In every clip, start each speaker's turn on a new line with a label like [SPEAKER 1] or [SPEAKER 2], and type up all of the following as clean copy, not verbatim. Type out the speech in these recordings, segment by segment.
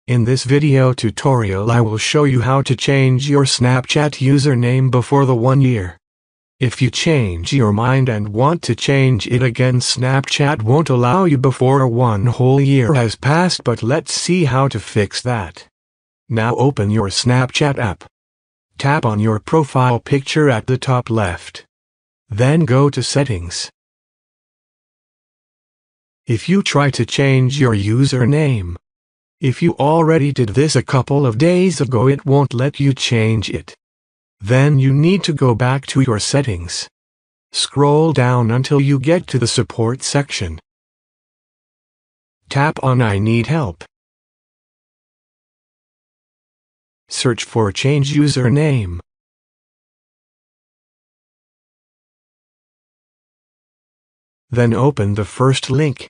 [SPEAKER 1] In this video tutorial I will show you how to change your Snapchat username before the 1 year. If you change your mind and want to change it again, Snapchat won't allow you before 1 whole year has passed, but let's see how to fix that. Now open your Snapchat app. Tap on your profile picture at the top left. Then go to Settings. If you try to change your username, if you already did this a couple of days ago, it won't let you change it. Then you need to go back to your settings. Scroll down until you get to the support section. Tap on I need help. Search for change username. Then open the first link.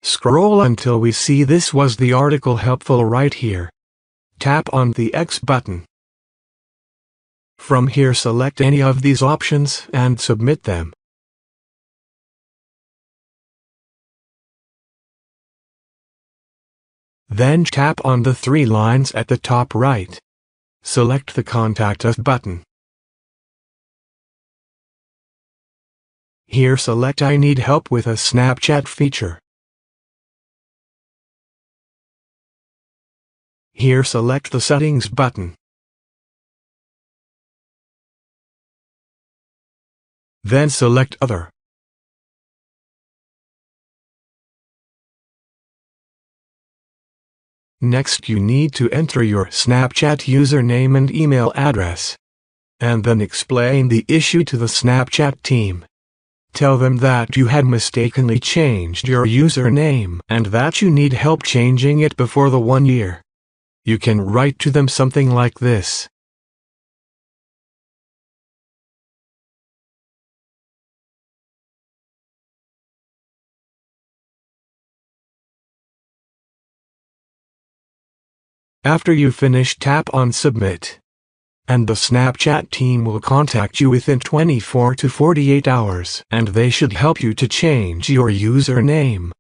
[SPEAKER 1] Scroll until we see this was the article helpful right here. Tap on the X button. From here select any of these options and submit them. Then tap on the 3 lines at the top right. Select the Contact Us button. Here select I need help with a Snapchat feature. Here select the Settings button. Then select Other. Next you need to enter your Snapchat username and email address. And then explain the issue to the Snapchat team. Tell them that you had mistakenly changed your username and that you need help changing it before the 1 year. You can write to them something like this. After you finish, tap on Submit. And the Snapchat team will contact you within 24 to 48 hours, and they should help you to change your username.